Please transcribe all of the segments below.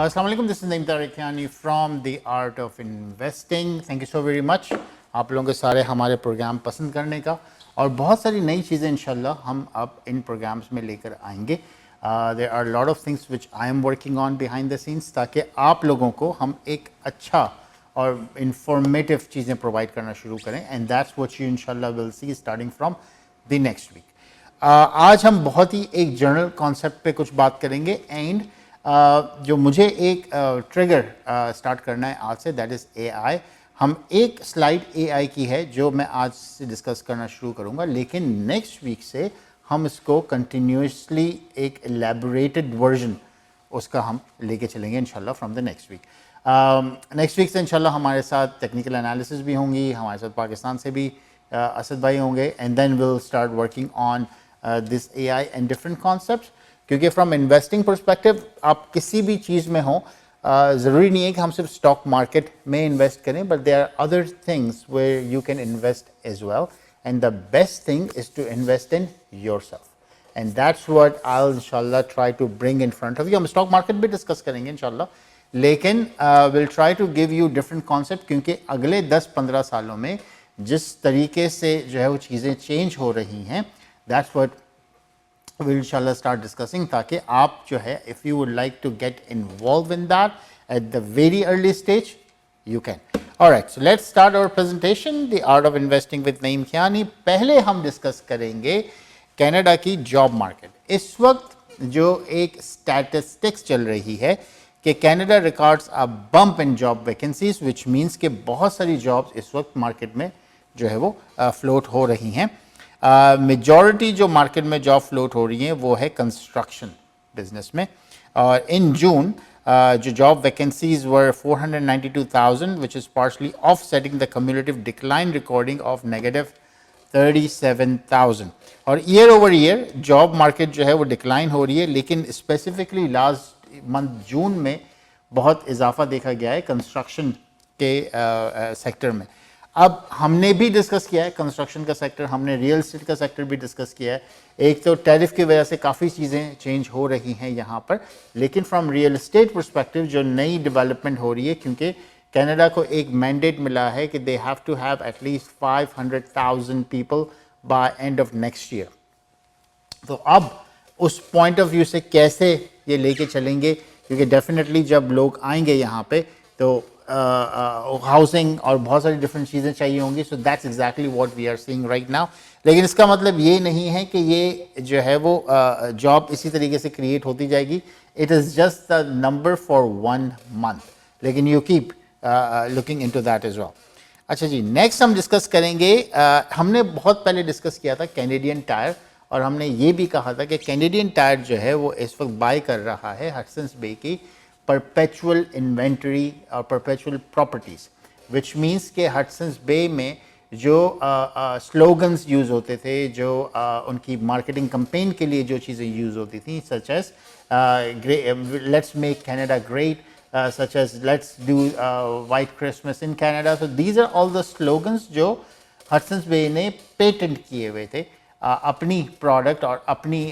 अस्सलाम वालेकुम, this is Naeem तारिकियानी from the art of investing. Thank you so very much आप लोगों के सारे हमारे प्रोग्राम पसंद करने का, और बहुत सारी नई चीज़ें इंशाल्लाह हम अब इन प्रोग्राम्स में लेकर आएंगे। There are lot of things which I am working on behind the scenes, ताकि आप लोगों को हम एक अच्छा और इंफॉर्मेटिव चीज़ें प्रोवाइड करना शुरू करें, एंड दैट्स व्हाट यू इंशाल्लाह will see starting from the next week. आज हम बहुत ही एक जनरल कॉन्सेप्ट पे कुछ बात करेंगे, एंड जो मुझे एक ट्रिगर स्टार्ट करना है आज से, दैट इज़ एआई। हम एक स्लाइड एआई की है जो मैं आज से डिस्कस करना शुरू करूंगा, लेकिन नेक्स्ट वीक से हम इसको कंटिन्यूसली एक एलैबोरेटेड वर्जन उसका हम लेके चलेंगे इंशाल्लाह from the next week. Next week से इंशाल्लाह हमारे साथ टेक्निकल एनालिसिस भी होंगी, हमारे साथ पाकिस्तान से भी असद भाई होंगे, and then will start working on this AI and different concepts. क्योंकि फ्रॉम इन्वेस्टिंग परस्पेक्टिव आप किसी भी चीज़ में हो, ज़रूरी नहीं है कि हम सिर्फ स्टॉक मार्केट में इन्वेस्ट करें, but there are other things where you can invest as well, and the best thing is to invest in yourself, and that's what I will इंशाल्लाह try to bring in front of you. हम stock market भी discuss करेंगे इंशाल्लाह, लेकिन will try to give you different concept, क्योंकि अगले 10-15 सालों में जिस तरीके से जो है वो चीज़ें चेंज हो रही हैं, that's what we'll inshallah start discussing, ताकि आप जो है if you would like to get involved in that at the very early stage you can. Alright, so let's start our presentation, the art of investing with Naeem खियानी। पहले हम discuss करेंगे Canada की job market. इस वक्त जो एक statistics चल रही है कि Canada records a bump in job vacancies, which means कि बहुत सारी जॉब्स इस वक्त मार्केट में जो है वो फ्लोट हो रही हैं। मेजॉरिटी जो मार्केट में जॉब फ्लोट हो रही हैं वो है कंस्ट्रक्शन बिजनेस में, और इन जून जो job vacancies were 492,000, which is partially offsetting the cumulative decline recording of negative 37,000। और year over year job market जो है वो डिक्लाइन हो रही है, लेकिन स्पेसिफिकली लास्ट मंथ जून में बहुत इजाफा देखा गया है कंस्ट्रक्शन के सेक्टर में। अब हमने भी डिस्कस किया है कंस्ट्रक्शन का सेक्टर, हमने रियल एस्टेट का सेक्टर भी डिस्कस किया है। एक तो टैरिफ की वजह से काफ़ी चीज़ें चेंज हो रही हैं यहाँ पर, लेकिन फ्रॉम रियल एस्टेट परस्पेक्टिव जो नई डेवलपमेंट हो रही है, क्योंकि कनाडा को एक मैंडेट मिला है कि they have to have at least 500,000 people by end of next year. तो अब उस पॉइंट ऑफ व्यू से कैसे ये लेके चलेंगे, क्योंकि डेफिनेटली जब लोग आएंगे यहाँ पे तो हाउसिंग और बहुत सारी डिफरेंट चीज़ें चाहिए होंगी। So that's exactly what we are seeing right now. लेकिन इसका मतलब ये नहीं है कि ये जो है वो जॉब इसी तरीके से क्रिएट होती जाएगी। It is just the number for 1 month, लेकिन you keep looking into that as well. अच्छा जी, नेक्स्ट हम डिस्कस करेंगे, हमने बहुत पहले डिस्कस किया था कैनेडियन टायर, और हमने ये भी कहा था कि कैनेडियन टायर जो है वो इस वक्त बाय कर रहा है हडसन्स बे की परपेचुअल इन्वेंटरी और परपेचुअल प्रॉपर्टीज़, विच मीन्स के हडसन्स बे में जो स्लोगन्स यूज़ होते थे, जो उनकी मार्केटिंग कैंपेन के लिए जो चीज़ें यूज़ होती थी, such as let's make Canada great, such as let's do white Christmas in Canada. So these are all the slogans जो हडसन्स बे ने पेटेंट किए हुए थे अपनी प्रोडक्ट और अपनी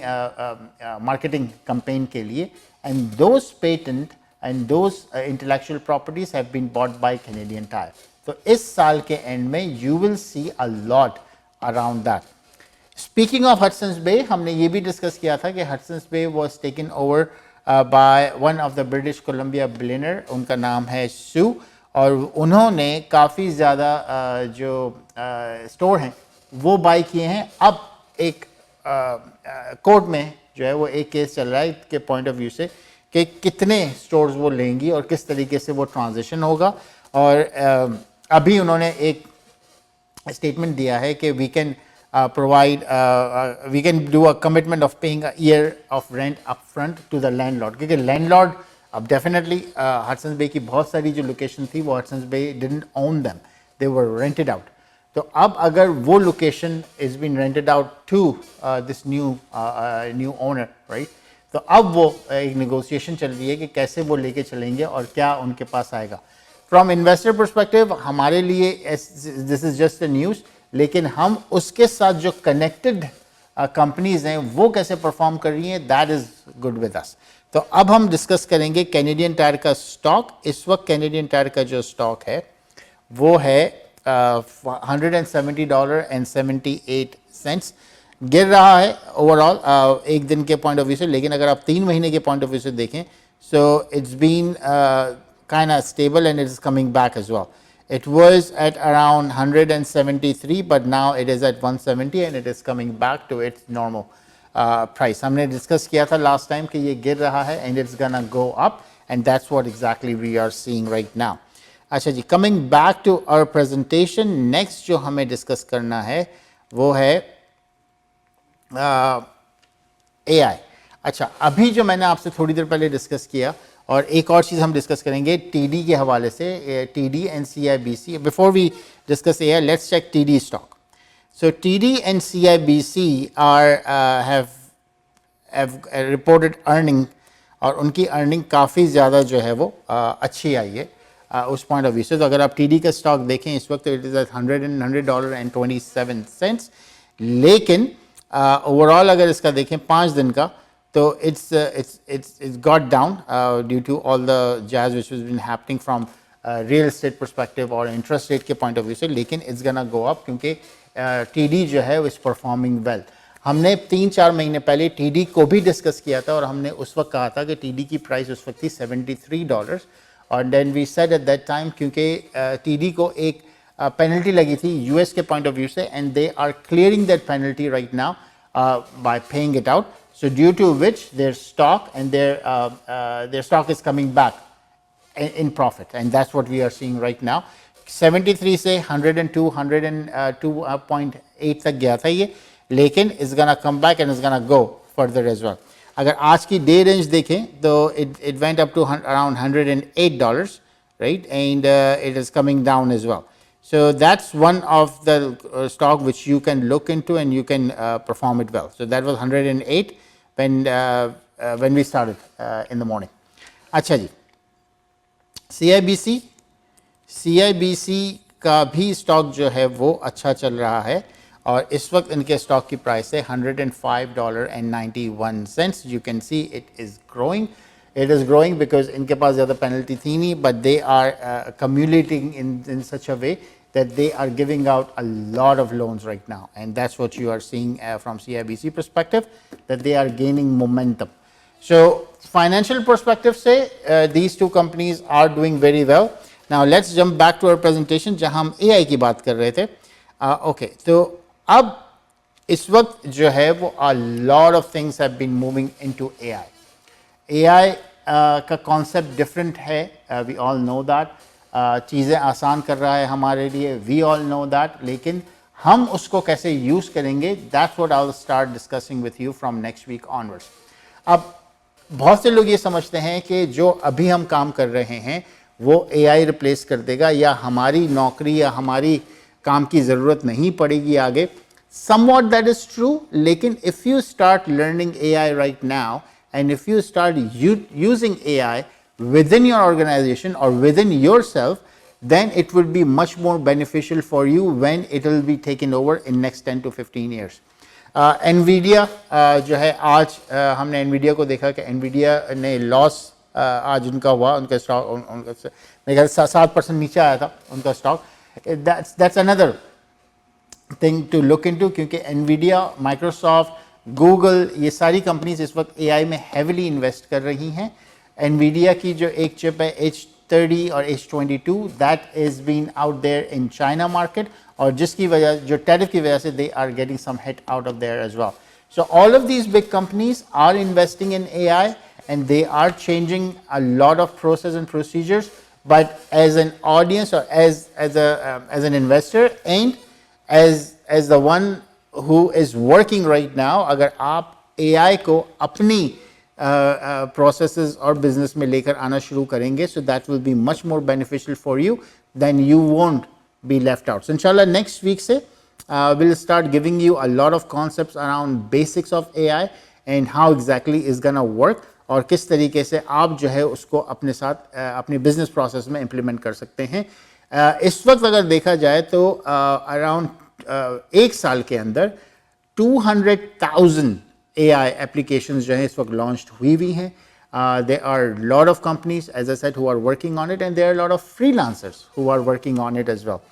मार्केटिंग कैंपेन के लिए, and those patent and those intellectual properties have been bought by Canadian Tire. तो इस साल के एंड में you will see a lot around that. Speaking of Hudson's Bay, हमने ये भी डिस्कस किया था कि Hudson's Bay was taken over by one of the British Columbia billionaire, उनका नाम है सू, और उन्होंने काफ़ी ज़्यादा जो स्टोर हैं वो बाई किए हैं। अब एक कोर्ट में जो है वो एक केस चल रहा है के पॉइंट ऑफ व्यू से कि कितने स्टोर्स वो लेंगी और किस तरीके से वो ट्रांजिशन होगा। और अभी उन्होंने एक स्टेटमेंट दिया है कि we can provide we can do a commitment of paying a year of rent up front to the landlord, क्योंकि लैंडलॉर्ड अब डेफिनेटली हडसन्स बे की बहुत सारी जो लोकेशन थी वो Hudson's Bay didn't own them, they were rented out. तो अब अगर वो location is been rented out to this new owner, right, तो अब वो एक नेगोशिएशन चल रही है कि कैसे वो लेके चलेंगे और क्या उनके पास आएगा। फ्रॉम इन्वेस्टर परस्पेक्टिव हमारे लिए this is just a news, लेकिन हम उसके साथ जो कनेक्टेड कंपनीज हैं वो कैसे परफॉर्म कर रही हैं, that is good with us. तो अब हम डिस्कस करेंगे कैनेडियन टायर का स्टॉक। इस वक्त कैनेडियन टायर का जो स्टॉक है वो है $170.78 गिर रहा है ओवरऑल एक दिन के पॉइंट ऑफ व्यू से, लेकिन अगर आप 3 महीने के पॉइंट ऑफ व्यू से देखें so it's been kind of stable and it is coming back as well. It was at around 173 but now it is at 170 and it is coming back to its normal price. हमने discuss किया था last time कि ये गिर रहा है and it's gonna go up and that's what exactly we are seeing right now. अच्छा जी, coming back to our presentation, next जो हमें डिस्कस करना है वो है AI. अच्छा, अभी जो मैंने आपसे थोड़ी देर पहले डिस्कस किया और एक और चीज़ हम डिस्कस करेंगे टीडी के हवाले से, TD and CIBC. Before we discuss AI, let's check TD stock. So TD and CIBC are have reported earning और उनकी अर्निंग काफ़ी ज़्यादा जो है वो अच्छी आई है उस पॉइंट ऑफ व्यू से। तो अगर आप टीडी का स्टॉक देखें इस वक्त इट इज़ एट $100.27, लेकिन ओवरऑल अगर इसका देखें 5 दिन का तो it's got down due to all the jazz which has been happening from real estate perspective और interest rate के point of view से, लेकिन it's gonna go up क्योंकि TD जो है is performing well। हमने 3-4 महीने पहले TD को भी डिस्कस किया था और हमने उस वक्त कहा था कि TD की प्राइस उस वक्त थी $73 और then we said at that time क्योंकि TD को एक पेनल्टी लगी थी US के point of view से and they are clearing that penalty right now by paying it out. So due to which their stock and their stock is coming back in profit and that's what we are seeing right now. 73 से 102.8 तक गया था ये, लेकिन it's gonna come back and it's gonna go further as well. अगर आज की day range देखें तो it went up to around $108, right, and it is coming down as well. So that's one of the stock which you can look into and you can perform it well. So that was 108 when we started in the morning. अच्छा जी, CIBC का भी stock जो है वो अच्छा चल रहा है और इस वक्त इनके स्टॉक की प्राइस है $105.91. You can see it is growing. It is growing because इनके पास ज़्यादा पेनल्टी थी नहीं, but they are accumulating in such a way that they are giving out a lot of loans right now, and that's what you are seeing from CIBC perspective, that they are gaining momentum. So financial perspective say these two companies are doing very well. Now let's jump back to our presentation जहाँ हम AI की बात कर रहे थे। Okay, तो अब इस वक्त जो है वो a lot of things have been moving into AI. AI का concept different है, we all know that. चीज़ें आसान कर रहा है हमारे लिए, वी ऑल नो दैट, लेकिन हम उसको कैसे यूज़ करेंगे, that's what I will start discussing with you from next week onwards. अब बहुत से लोग ये समझते हैं कि जो अभी हम काम कर रहे हैं वो AI रिप्लेस कर देगा या हमारी नौकरी या हमारी काम की ज़रूरत नहीं पड़ेगी आगे। समवॉट दैट इज़ ट्रू, लेकिन if you start learning AI right now and if you start using AI within your organization or within yourself, then it would be much more beneficial for you when it will be taken over in next 10 to 15 years. NVIDIA जो है आज हमने NVIDIA को देखा कि NVIDIA ने loss आज उनका हुआ, उनका स्टॉक मेरे ख्याल 7% नीचे आया था उनका stock. That's another thing to look into क्योंकि NVIDIA, Microsoft, Google, ये सारी कंपनीज इस वक्त AI में हेविली इन्वेस्ट कर रही हैं। NVIDIA की जो एक चिप है H30 और H22, that is been out there in China market और जिसकी वजह जो टैरिफ की वजह से they are getting some hit out of there as well. So all of these big companies are investing in AI and they are changing a lot of process and procedures, but as an audience or as an investor and as the one who is working right now, अगर आप AI को अपनी processes और business में लेकर आना शुरू करेंगे, so that will be much more beneficial for you, then you won't be left out. So inshallah next week से we'll start giving you a lot of concepts around basics of AI and how exactly is gonna work और किस तरीके से आप जो है उसको अपने साथ अपनी बिजनेस प्रोसेस में इम्प्लीमेंट कर सकते हैं। इस वक्त अगर देखा जाए तो अराउंड एक साल के अंदर 200,000 AI एप्लीकेशंस जो हैं इस वक्त लॉन्च हुई हैं। There are a lot of companies, as I said, who are working on it, and there are a lot of freelancers who are working on it as well.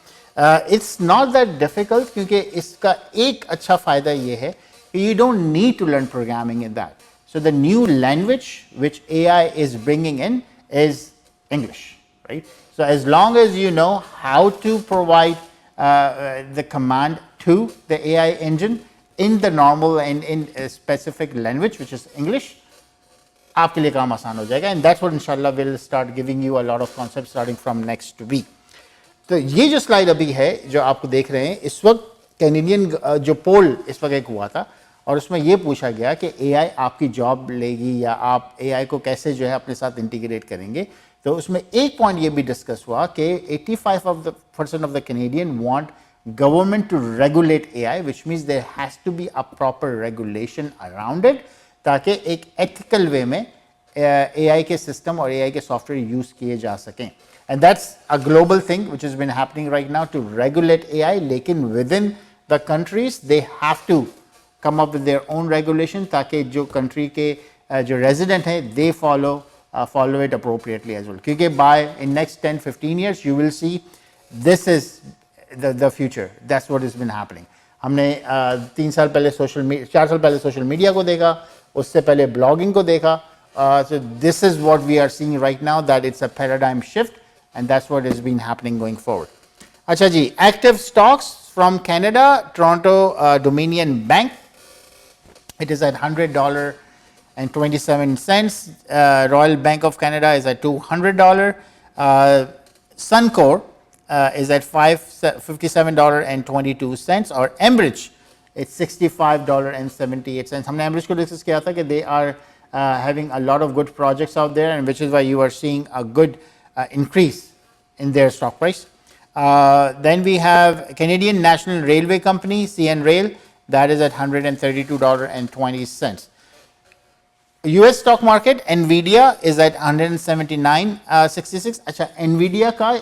It's not that difficult क्योंकि इसका एक अच्छा फ़ायदा ये है कि you don't need to learn programming in that. So the new language which AI is bringing in is English, right? So as long as you know how to provide the command to the AI engine in the normal and in a specific language which is English, आपके लिए काम आसान हो जाएगा. And that's what inshallah will start giving you a lot of concepts starting from next week. तो ये जो slide अभी है जो आपको देख रहे हैं, इस वक्त कैनेडियन जो पोल इस वक्त एक हुआ था और उसमें ये पूछा गया कि एआई आपकी जॉब लेगी या आप एआई को कैसे जो है अपने साथ इंटीग्रेट करेंगे. तो उसमें एक पॉइंट ये भी डिस्कस हुआ कि 85% of the Canadian want government to regulate AI, which means there has to be a proper regulation around it ताकि एक ethical way में AI के सिस्टम और AI के सॉफ्टवेयर यूज़ किए जा सकें. And that's a global thing which has been happening right now to regulate AI, लेकिन within the countries they have to come up with their own regulation ताकि जो country के जो resident हैं they follow it appropriately as well. क्योंकि by in next 10-15 years you will see this is the future. That's what has been happening. हमने 3 साल पहले 4 साल पहले सोशल मीडिया को देखा, उससे पहले ब्लॉगिंग को देखा. So this is what we are seeing right now, that it's a paradigm shift, and that's what has been happening going forward. अच्छा जी, active stocks from Canada, Toronto Dominion Bank, it is at $100.27. Royal Bank of Canada is at $200. Suncor is at $57.22, or Enbridge it's $65.78. हमने Enbridge को discuss किया था कि they are having a lot of good projects out there, and which is why you are seeing a good increase in their stock price. Then we have Canadian National Railway Company, CN Rail, that is at $132.20. US stock market, Nvidia is at 179.66. अच्छा, Nvidia का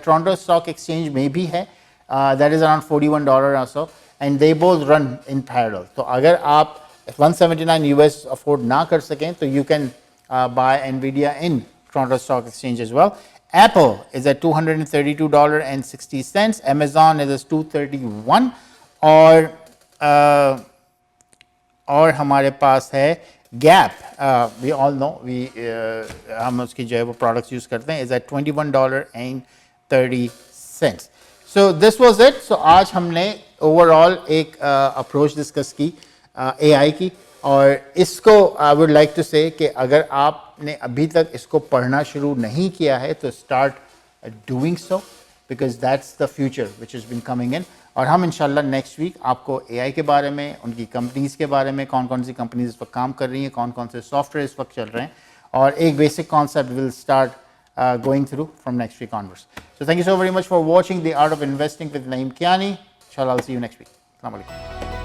Toronto Stock Exchange में भी है, that is around $41 or so, and they both run in parallel. तो अगर आप 179 US afford ना कर सकें तो you can buy Nvidia in Toronto Stock Exchange as well. Apple is at $232.60. Amazon is at $231. और हमारे पास है Gap. We all know हम उसकी जो है वो products use करते हैं, is at $21.30. So this was it. So आज हमने overall एक approach discuss की AI की, और इसको I would like to say कि अगर आपने अभी तक इसको पढ़ना शुरू नहीं किया है तो start doing so, because that's the future which has been coming in. और हम इंशाल्लाह नेक्स्ट वीक आपको AI के बारे में, उनकी कंपनीज के बारे में, कौन कौन सी कंपनीज इस वक्त काम कर रही हैं, कौन कौन से सॉफ्टवेयर इस वक्त चल रहे हैं, और एक basic concept will start going through from next week onwards. So thank you so very much for watching The Art of Investing with Naeem Kiani. Inshallah, I'll see you next week. Assalamu alaikum.